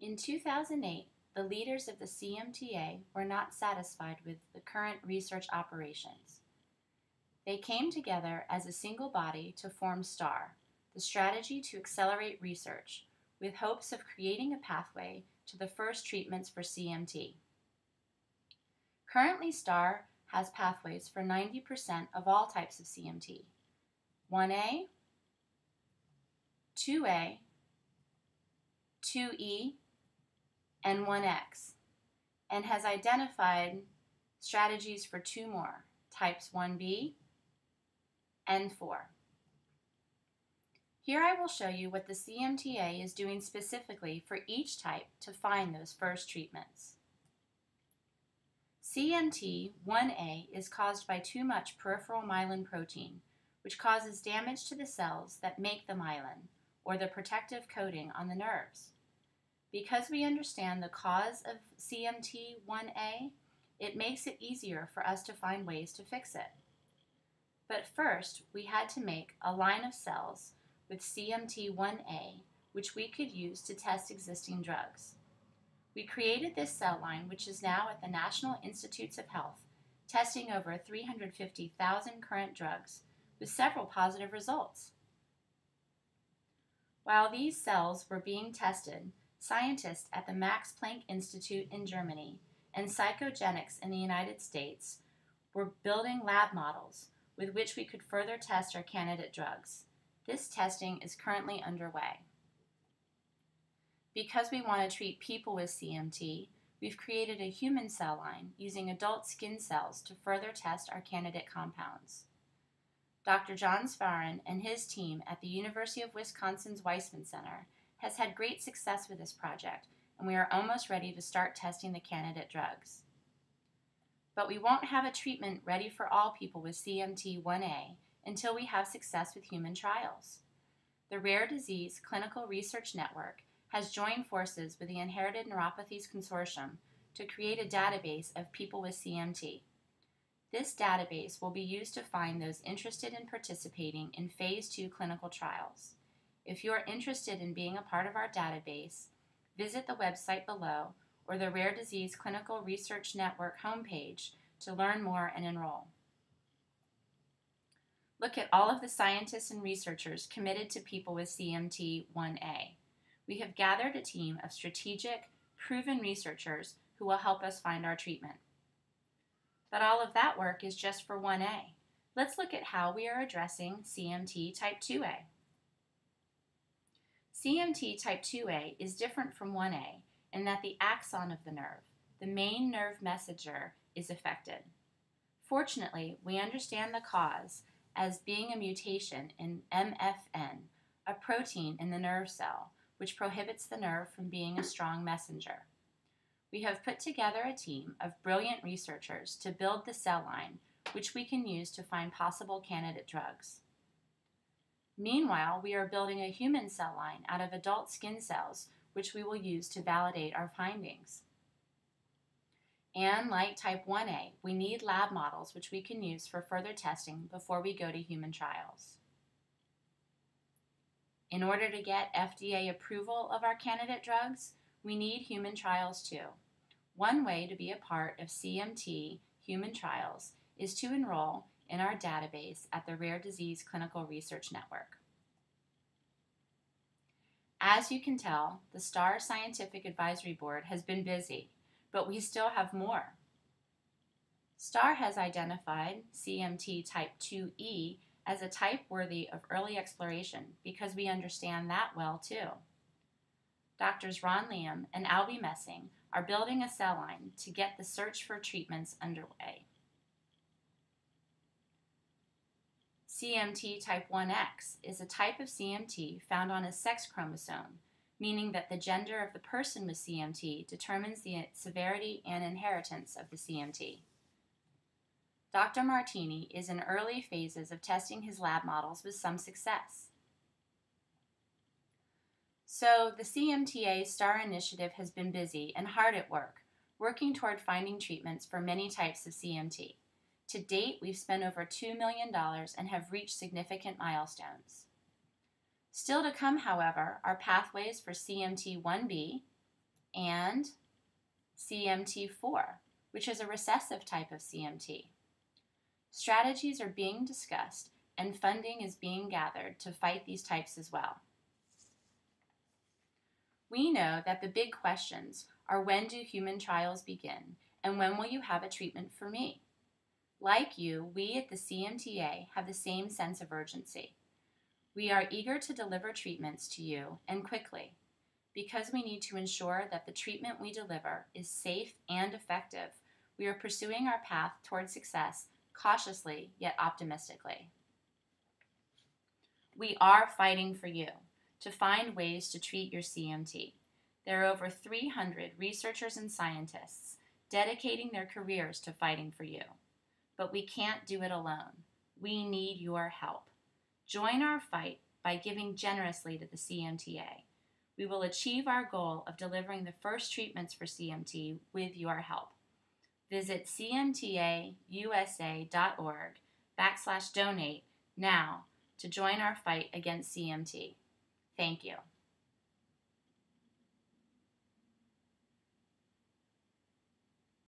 In 2008, the leaders of the CMTA were not satisfied with the current research operations. They came together as a single body to form STAR, the strategy to accelerate research, with hopes of creating a pathway to the first treatments for CMT. Currently, STAR has pathways for 90% of all types of CMT: 1A, 2A, 2E, and 1X, and has identified strategies for two more, types 1B and 4. Here I will show you what the CMTA is doing specifically for each type to find those first treatments. CMT 1A is caused by too much peripheral myelin protein, which causes damage to the cells that make the myelin, or the protective coating on the nerves. Because we understand the cause of CMT 1A, it makes it easier for us to find ways to fix it. But first, we had to make a line of cells with CMT 1A, which we could use to test existing drugs. We created this cell line, which is now at the National Institutes of Health, testing over 350,000 current drugs with several positive results. While these cells were being tested, scientists at the Max Planck Institute in Germany and Psychogenics in the United States were building lab models with which we could further test our candidate drugs. This testing is currently underway. Because we want to treat people with CMT, we've created a human cell line using adult skin cells to further test our candidate compounds. Dr. John Svarin and his team at the University of Wisconsin's Weissman Center has had great success with this project, and we are almost ready to start testing the candidate drugs. But we won't have a treatment ready for all people with CMT 1A until we have success with human trials. The Rare Disease Clinical Research Network has joined forces with the Inherited Neuropathies Consortium to create a database of people with CMT. This database will be used to find those interested in participating in Phase 2 clinical trials. If you are interested in being a part of our database, visit the website below or the Rare Disease Clinical Research Network homepage to learn more and enroll. Look at all of the scientists and researchers committed to people with CMT 1A. We have gathered a team of strategic, proven researchers who will help us find our treatment. But all of that work is just for 1A. Let's look at how we are addressing CMT type 2A. CMT type 2A is different from 1A in that the axon of the nerve, the main nerve messenger, is affected. Fortunately, we understand the cause as being a mutation in MFN, a protein in the nerve cell, which prohibits the nerve from being a strong messenger. We have put together a team of brilliant researchers to build the cell line, which we can use to find possible candidate drugs. Meanwhile, we are building a human cell line out of adult skin cells, which we will use to validate our findings. And like type 1A, we need lab models which we can use for further testing before we go to human trials. In order to get FDA approval of our candidate drugs, we need human trials too. One way to be a part of CMT human trials is to enroll in our database at the Rare Disease Clinical Research Network. As you can tell, the STAR Scientific Advisory Board has been busy, but we still have more. STAR has identified CMT type 2E as a type worthy of early exploration because we understand that well too. Doctors Ron Liam and Albie Messing are building a cell line to get the search for treatments underway. CMT type 1X is a type of CMT found on a sex chromosome, meaning that the gender of the person with CMT determines the severity and inheritance of the CMT. Dr. Martini is in early phases of testing his lab models with some success. So the CMTA STAR initiative has been busy and hard at work, working toward finding treatments for many types of CMT. To date, we've spent over $2 million and have reached significant milestones. Still to come, however, are pathways for CMT 1B, and CMT4, which is a recessive type of CMT. Strategies are being discussed and funding is being gathered to fight these types as well. We know that the big questions are, when do human trials begin, and when will you have a treatment for me? Like you, we at the CMTA have the same sense of urgency. We are eager to deliver treatments to you, and quickly, because we need to ensure that the treatment we deliver is safe and effective. We are pursuing our path toward success cautiously yet optimistically. We are fighting for you to find ways to treat your CMT. There are over 300 researchers and scientists dedicating their careers to fighting for you. But we can't do it alone. We need your help. Join our fight by giving generously to the CMTA. We will achieve our goal of delivering the first treatments for CMT with your help. Visit cmtausa.org/donate now to join our fight against CMT. Thank you.